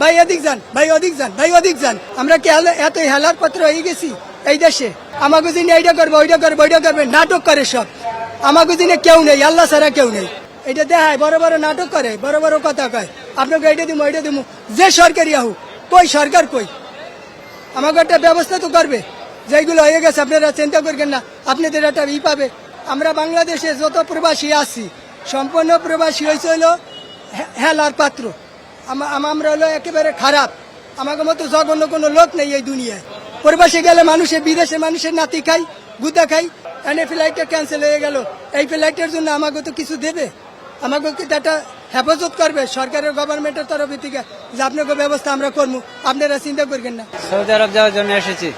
ভাই অধিক যান, ভাই অধিক যান, ভাই অধিক যান। আমরা কি এত হেলার পাত্র হয়ে গেছি এই দেশে? আমাকে যিনি এইটা করবো, ওইটা করবো, ওইটা করবে, নাটক করে সব। আমাকে যিনি কেউ নেই, আল্লাহ ছাড়া কেউ নেই। এটা দেখায় বড় বড় নাটক করে, বড় বড় কথা কয়, আপনাকে এইটা দিব, ওইটা দিব। যে সরকারি আহুক, কই সরকার কই? আমাকে একটা ব্যবস্থা তো করবে। যেগুলো হয়ে গেছে আপনারা চিন্তা করবেন না, আপনাদের একটা পাবে। আমরা বাংলাদেশে যত প্রবাসী আছি, সম্পূর্ণ প্রবাসী হয়েছে হলো হেলার পাত্র। আমরা হলো একেবারে খারাপ। আমাকে মতো জঘন্য কোনো লোক নেই এই দুনিয়ায়। প্রবাসী গেলে মানুষের, বিদেশে মানুষের নাতি খাই, গুদা খাই। এনে ফ্লাইটটা ক্যান্সেল হয়ে গেল, এই ফ্লাইটের জন্য আমাকে তো কিছু দেবে, আমাকে একটা হেফাজত করবে সরকারের, গভর্নমেন্টের তরফ থেকে, যে আপনাকে ব্যবস্থা আমরা করবো। আপনারা চিন্তা করবেন না। সৌদি আরব যাওয়ার জন্য এসেছি,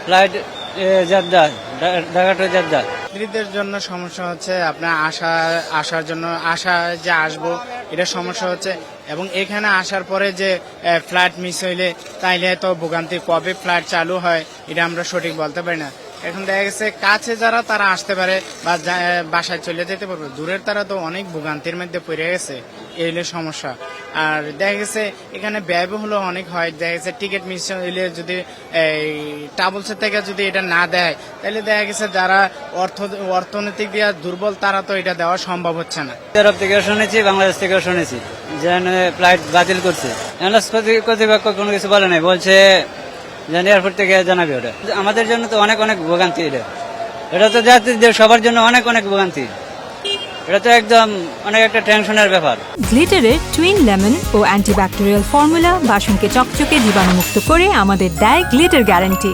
flight Jeddah, Dhaka two Jeddah. যাত্রীদের জন্য সমস্যা হচ্ছে আপনার আসার জন্য যে আসবো এটা সমস্যা হচ্ছে, এবং এখানে আসার পরে যে ফ্লাইট মিস হইলে তাইলে তো ভোগান্তি। কবে ফ্লাইট চালু হয় এটা আমরা সঠিক বলতে পারি না। এখন দেখা গেছে কাছে যারা তারা আসতে পারে বা বাসায় চলে যেতে পারবে, দূরের তারা তো অনেক ভোগান্তির মধ্যে পড়ে গেছে, এই হলো সমস্যা। আর দেখা গেছে এখানে ব্যয়বহুল অনেক হয়। দেখা গেছে টিকিট মিস হইলে যদি এই ট্রাভেলসের থেকে যদি এটা না দেয়, তাহলে দেখা গেছে যারা অর্থনৈতিক দিয়ে দুর্বল তারা তো এটা দেওয়া সম্ভব হচ্ছে না। আরব থেকেও শুনেছি, বাংলাদেশ থেকেও শুনেছি যে ফ্লাইট বাতিল করছে। কর্তৃপক্ষ কোনো কিছু বলে নাই, বলছে যেন এয়ারপোর্ট থেকে জানাবে। ওটা আমাদের জন্য তো অনেক অনেক ভোগান্তি। এটা তো যাত্রীদের সবার জন্য অনেক অনেক ভোগান্তি। এটা তো একদম অনেক একটা টেনশনের ব্যাপার। গ্লিটারের টুইন লেমন ও অ্যান্টিব্যাকটেরিয়াল ফর্মুলা বাসনকে চকচকে জীবাণুমুক্ত করে আমাদের দেয় গ্লিটার গ্যারান্টি।